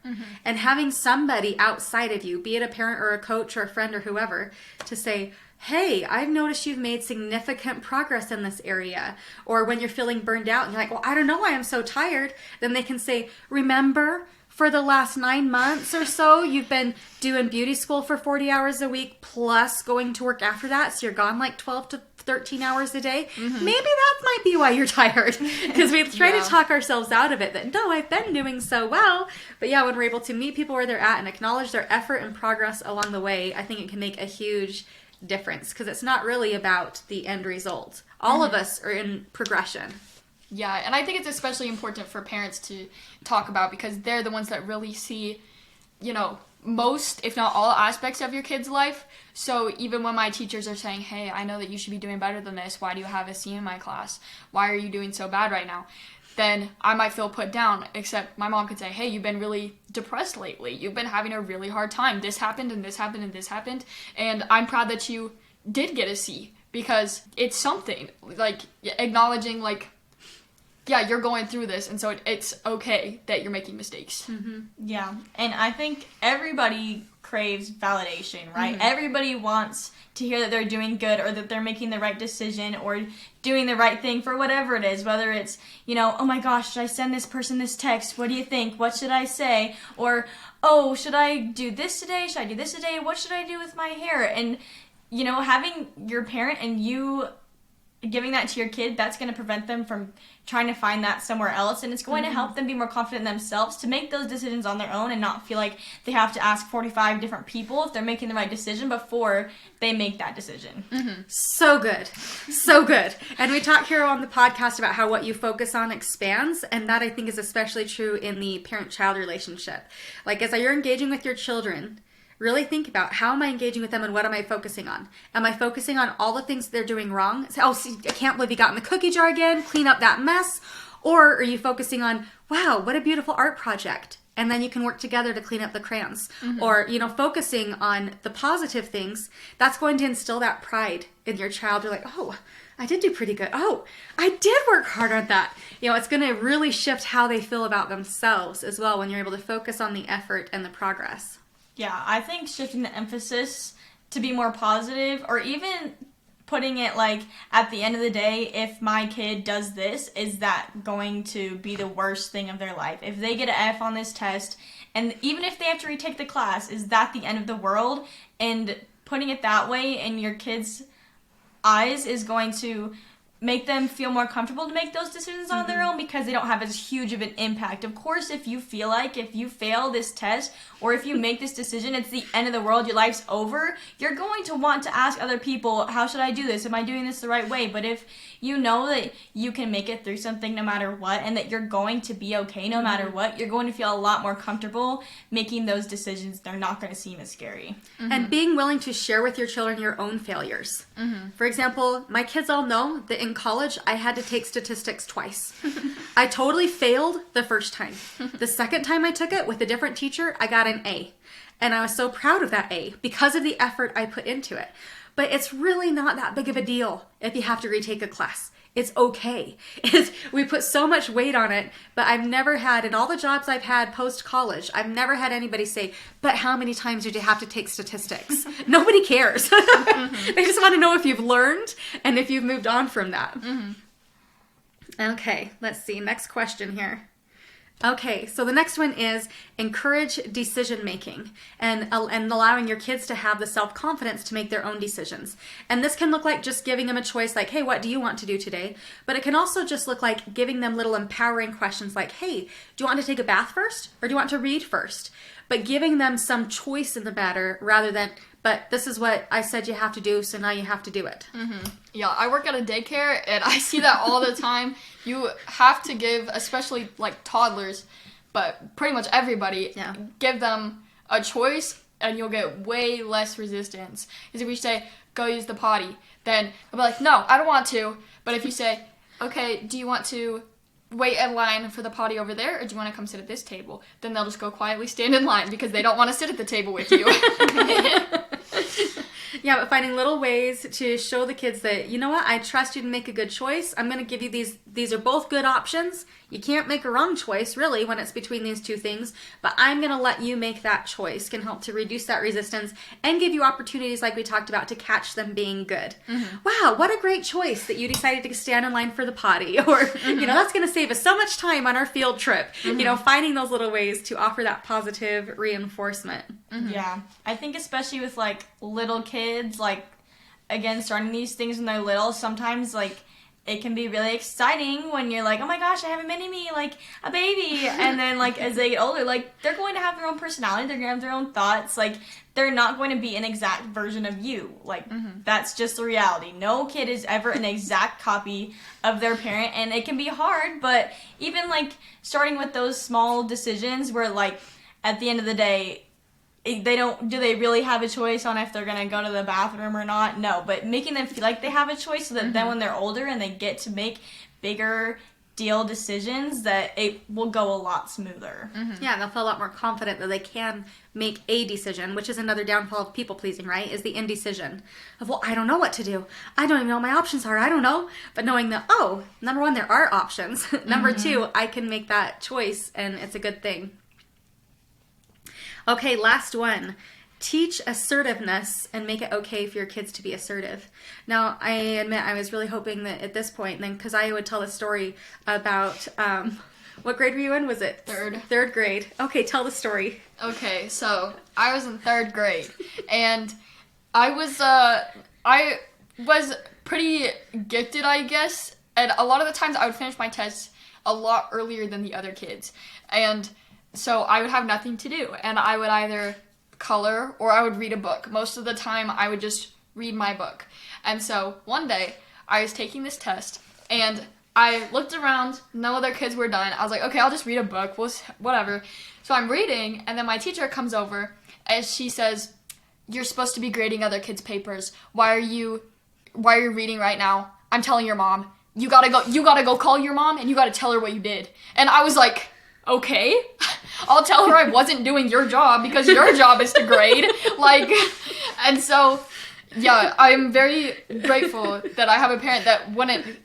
Speaker 1: And having somebody outside of you, be it a parent or a coach or a friend or whoever, to say, hey, I've noticed you've made significant progress in this area. Or when you're feeling burned out and you're like, well, I don't know why I'm so tired. Then they can say, remember, for the last 9 months or so, you've been doing beauty school for 40 hours a week plus going to work after that. So you're gone 12 to 13 hours a day. Maybe that might be why you're tired. Because we try to talk ourselves out of it that, no, I've been doing so well. But yeah, when we're able to meet people where they're at and acknowledge their effort and progress along the way, I think it can make a huge difference, because it's not really about the end result. All of us are in progression.
Speaker 2: Yeah, and I think it's especially important for parents to talk about, because they're the ones that really see, most, if not all, aspects of your kid's life. So even when my teachers are saying, hey, I know that you should be doing better than this, why do you have a C in my class? Why are you doing so bad right now? Then I might feel put down, except my mom could say, hey, you've been really depressed lately. You've been having a really hard time. This happened and this happened and this happened. And I'm proud that you did get a C, because it's something. Acknowledging, yeah, you're going through this, and so it's okay that you're making mistakes.
Speaker 3: Yeah, and I think everybody craves validation, right? Everybody wants to hear that they're doing good, or that they're making the right decision, or doing the right thing for whatever it is, whether it's, oh my gosh, should I send this person this text? What do you think? What should I say? Or, oh, should I do this today? Should I do this today? What should I do with my hair? And, having your parent and you giving that to your kid, that's going to prevent them from trying to find that somewhere else, and it's going to help them be more confident in themselves to make those decisions on their own and not feel like they have to ask 45 different people if they're making the right decision before they make that decision.
Speaker 1: So good. So good. And we talk here on the podcast about how what you focus on expands, and that I think is especially true in the parent-child relationship. As you're engaging with your children, really think about, how am I engaging with them and what am I focusing on? Am I focusing on all the things they're doing wrong? Say, oh, see, I can't believe you got in the cookie jar again. Clean up that mess. Or are you focusing on, wow, what a beautiful art project? And then you can work together to clean up the crayons. Or, focusing on the positive things, that's going to instill that pride in your child. You're like, oh, I did do pretty good. Oh, I did work hard on that. It's going to really shift how they feel about themselves as well when you're able to focus on the effort and the progress.
Speaker 3: Yeah, I think shifting the emphasis to be more positive, or even putting it like, at the end of the day, if my kid does this, is that going to be the worst thing of their life? If they get an F on this test, and even if they have to retake the class, is that the end of the world? And putting it that way in your kids' eyes is going to make them feel more comfortable to make those decisions on their own, because they don't have as huge of an impact. Of course, if you feel like if you fail this test or if you make this decision, it's the end of the world, your life's over, you're going to want to ask other people, how should I do this? Am I doing this the right way? But if you know that you can make it through something no matter what, and that you're going to be okay no matter what, you're going to feel a lot more comfortable making those decisions. They're not going to seem as scary.
Speaker 1: And being willing to share with your children your own failures. For example, my kids all know that in college, I had to take statistics twice. I totally failed the first time. The second time I took it with a different teacher, I got an A. And I was so proud of that A because of the effort I put into it. But it's really not that big of a deal if you have to retake a class. It's okay. We put so much weight on it, but I've never had, in all the jobs I've had post-college, I've never had anybody say, but how many times did you have to take statistics? Nobody cares. They just want to know if you've learned and if you've moved on from that. Okay, let's see. Next question here. Okay, so the next one is encourage decision making and allowing your kids to have the self-confidence to make their own decisions. And this can look like just giving them a choice like, hey, what do you want to do today? But it can also just look like giving them little empowering questions like, hey, do you want to take a bath first or do you want to read first? But giving them some choice in the matter rather than, but this is what I said you have to do, so now you have to do it.
Speaker 2: Yeah, I work at a daycare, and I see that all the time. You have to give, especially like toddlers, but pretty much everybody, give them a choice, and you'll get way less resistance. Because if you say, go use the potty, then they'll be like, no, I don't want to. But if you say, okay, do you want to wait in line for the potty over there, or do you want to come sit at this table? Then they'll just go quietly stand in line because they don't want to sit at the table with you.
Speaker 1: Yeah, but finding little ways to show the kids that, you know what, I trust you to make a good choice. I'm going to give you these are both good options. You can't make a wrong choice, really, when it's between these two things, but I'm going to let you make that choice. Can help to reduce that resistance and give you opportunities like we talked about to catch them being good. Wow, what a great choice that you decided to stand in line for the potty, or, that's going to save us so much time on our field trip. Finding those little ways to offer that positive reinforcement.
Speaker 3: Yeah, I think especially with like little kids, like, again, starting these things when they're little, sometimes like it can be really exciting when you're like, oh my gosh, I have a mini-me, like a baby. And then like as they get older, like they're going to have their own personality, they're going to have their own thoughts, like they're not going to be an exact version of you. Like that's just the reality. No kid is ever an exact copy of their parent, and it can be hard, but even like starting with those small decisions where like at the end of the day, do they really have a choice on if they're going to go to the bathroom or not? No, but making them feel like they have a choice so that then when they're older and they get to make bigger deal decisions, that it will go a lot smoother.
Speaker 1: Yeah, and they'll feel a lot more confident that they can make a decision, which is another downfall of people pleasing, right? Is the indecision of, well, I don't know what to do. I don't even know what my options are. I don't know. But knowing that, oh, number one, there are options. Number two, I can make that choice and it's a good thing. Okay, last one. Teach assertiveness and make it okay for your kids to be assertive. Now, I admit I was really hoping that at this point, then because I would tell a story about, what grade were you in? Was it?
Speaker 2: Third.
Speaker 1: Third grade. Okay, tell the story.
Speaker 2: Okay, so I was in third grade, and I was pretty gifted, I guess, and a lot of the times I would finish my tests a lot earlier than the other kids, and so I would have nothing to do, and I would either color or I would read a book. Most of the time, I would just read my book. And so one day, I was taking this test, and I looked around, no other kids were done. I was like, okay, I'll just read a book, whatever. So I'm reading, and then my teacher comes over, and she says, you're supposed to be grading other kids' papers. Why are you reading right now? I'm telling your mom. you gotta go call your mom and you gotta tell her what you did. And I was like, okay, I'll tell her I wasn't doing your job because your job is to grade. Like, and so, yeah, I'm very grateful that I have a parent that wouldn't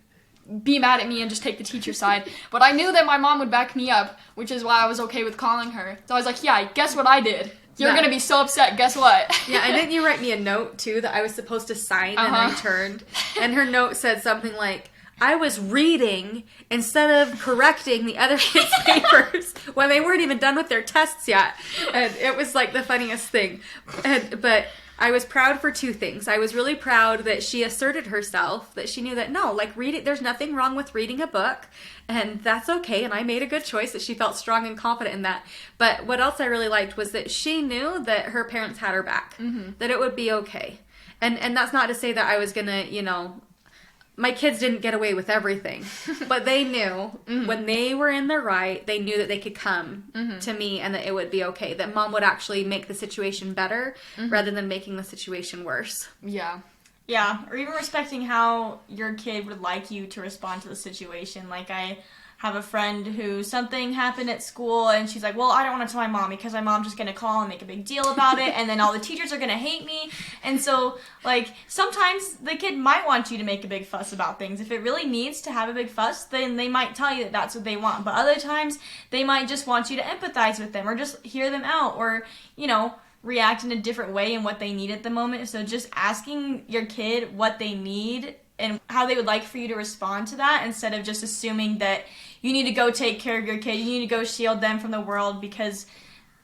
Speaker 2: be mad at me and just take the teacher's side. But I knew that my mom would back me up, which is why I was okay with calling her. So I was like, yeah, guess what I did? You're gonna be so upset, guess what?
Speaker 1: Yeah, and didn't you write me a note, too, that I was supposed to sign and I turned? And her note said something like, I was reading instead of correcting the other kids' papers when they weren't even done with their tests yet. And it was like the funniest thing. But I was proud for two things. I was really proud that she asserted herself, that she knew that no, like reading, there's nothing wrong with reading a book, and that's okay. And I made a good choice, that she felt strong and confident in that. But what else I really liked was that she knew that her parents had her back, that it would be okay. And that's not to say that I was gonna, my kids didn't get away with everything, but they knew when they were in the right, they knew that they could come to me and that it would be okay, that mom would actually make the situation better rather than making the situation worse.
Speaker 2: Yeah.
Speaker 3: Yeah, or even respecting how your kid would like you to respond to the situation. Like, I have a friend who something happened at school and she's like, well, I don't want to tell my mom because my mom's just going to call and make a big deal about it and then all the teachers are going to hate me. And so, like, sometimes the kid might want you to make a big fuss about things. If it really needs to have a big fuss, then they might tell you that that's what they want. But other times, they might just want you to empathize with them or just hear them out or, react in a different way in what they need at the moment. So just asking your kid what they need and how they would like for you to respond to that, instead of just assuming that you need to go take care of your kid, you need to go shield them from the world, because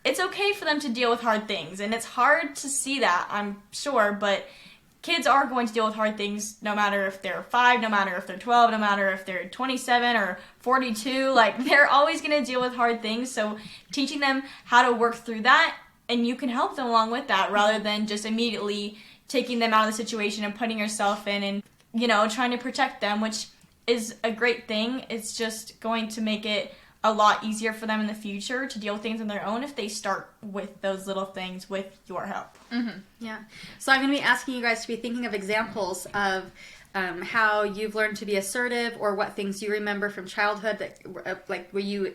Speaker 3: it's okay for them to deal with hard things. And it's hard to see that, I'm sure, but kids are going to deal with hard things no matter if they're 5, no matter if they're 12, no matter if they're 27 or 42. Like, they're always going to deal with hard things. So teaching them how to work through that, and you can help them along with that, rather than just immediately taking them out of the situation and putting yourself in and, trying to protect them, which is a great thing. It's just going to make it a lot easier for them in the future to deal with things on their own if they start with those little things with your help.
Speaker 1: Yeah. So I'm going to be asking you guys to be thinking of examples of how you've learned to be assertive, or what things you remember from childhood that, where you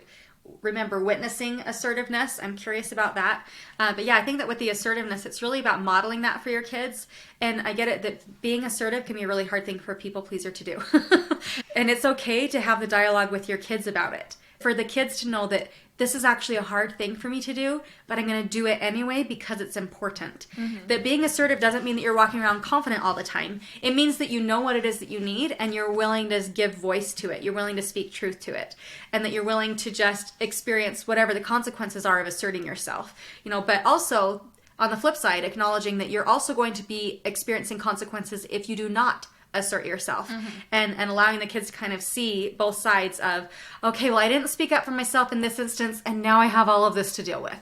Speaker 1: remember witnessing assertiveness. I'm curious about that. But yeah, I think that with the assertiveness, it's really about modeling that for your kids. And I get it that being assertive can be a really hard thing for a people pleaser to do. And it's okay to have the dialogue with your kids about it. For the kids to know that this is actually a hard thing for me to do, but I'm going to do it anyway because it's important. That being assertive doesn't mean that you're walking around confident all the time. It means that you know what it is that you need and you're willing to give voice to it. You're willing to speak truth to it. And that you're willing to just experience whatever the consequences are of asserting yourself. But also, on the flip side, acknowledging that you're also going to be experiencing consequences if you do not assert yourself, and allowing the kids to kind of see both sides of, okay, well, I didn't speak up for myself in this instance, and now I have all of this to deal with.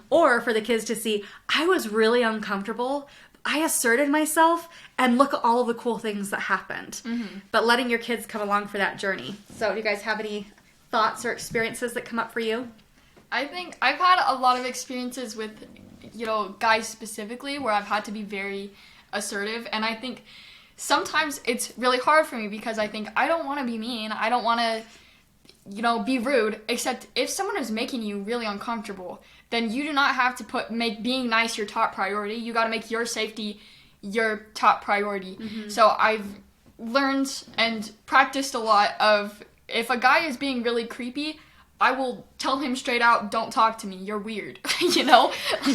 Speaker 1: Or for the kids to see, I was really uncomfortable, I asserted myself, and look at all of the cool things that happened. But letting your kids come along for that journey. So do you guys have any thoughts or experiences that come up for you?
Speaker 2: I think I've had a lot of experiences with, guys specifically, where I've had to be very assertive, and I think sometimes it's really hard for me because I think I don't want to be mean. I don't want to, be rude. Except if someone is making you really uncomfortable, then you do not have to make being nice your top priority. You got to make your safety your top priority. So I've learned and practiced a lot of, if a guy is being really creepy, I will tell him straight out, don't talk to me. You're weird.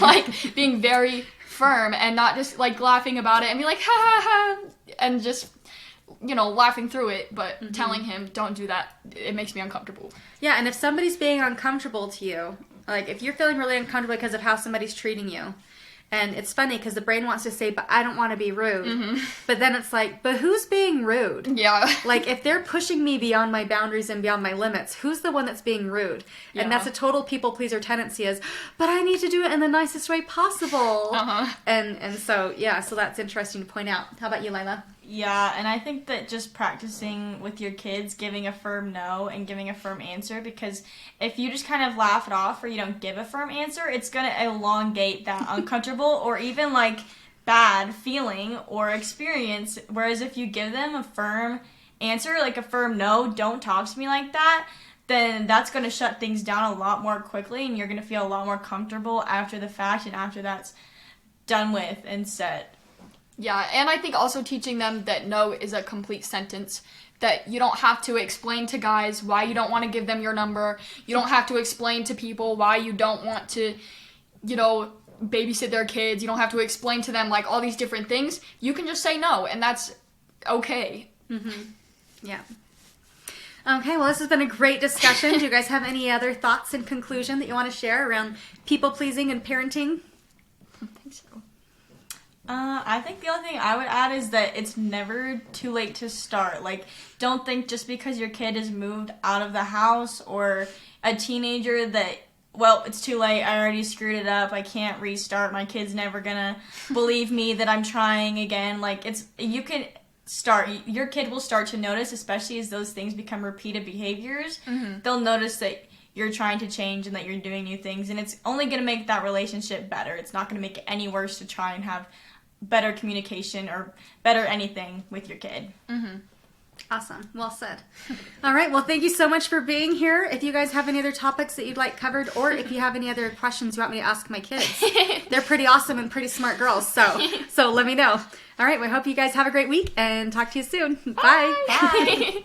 Speaker 2: Like being very firm and not just like laughing about it and be like, ha ha ha, and just, laughing through it, but telling him, don't do that. It makes me uncomfortable.
Speaker 1: Yeah, and if somebody's being uncomfortable to you, like if you're feeling really uncomfortable because of how somebody's treating you, and it's funny because the brain wants to say, but I don't want to be rude. But then it's like, but who's being rude?
Speaker 2: Yeah.
Speaker 1: Like if they're pushing me beyond my boundaries and beyond my limits, who's the one that's being rude?
Speaker 2: Yeah.
Speaker 1: And that's a total people pleaser tendency, is, but I need to do it in the nicest way possible. And so, yeah, so that's interesting to point out. How about you, Lila?
Speaker 3: Yeah, and I think that just practicing with your kids, giving a firm no and giving a firm answer, because if you just kind of laugh it off or you don't give a firm answer, it's going to elongate that uncomfortable or even like bad feeling or experience. Whereas if you give them a firm answer, like a firm no, don't talk to me like that, then that's going to shut things down a lot more quickly, and you're going to feel a lot more comfortable after the fact and after that's done with and said.
Speaker 2: Yeah, and I think also teaching them that no is a complete sentence, that you don't have to explain to guys why you don't want to give them your number. You don't have to explain to people why you don't want to, babysit their kids. You don't have to explain to them, like, all these different things. You can just say no, and that's okay.
Speaker 1: Mm-hmm. Yeah. Okay, well, this has been a great discussion. Do you guys have any other thoughts in conclusion that you want to share around people-pleasing and parenting?
Speaker 2: I think so.
Speaker 3: I think the only thing I would add is that it's never too late to start. Like, don't think just because your kid has moved out of the house or a teenager that, well, it's too late, I already screwed it up, I can't restart, my kid's never gonna believe me that I'm trying again. Like, you can start, your kid will start to notice, especially as those things become repeated behaviors. Mm-hmm. They'll notice that you're trying to change and that you're doing new things, and it's only going to make that relationship better. It's not going to make it any worse to try and have better communication or better anything with your kid.
Speaker 1: Mm-hmm. Awesome. Well said. All right. Well, thank you so much for being here. If you guys have any other topics that you'd like covered, or if you have any other questions you want me to ask my kids, they're pretty awesome and pretty smart girls. So let me know. All right. Well, I hope you guys have a great week and talk to you soon. Bye.
Speaker 3: Bye.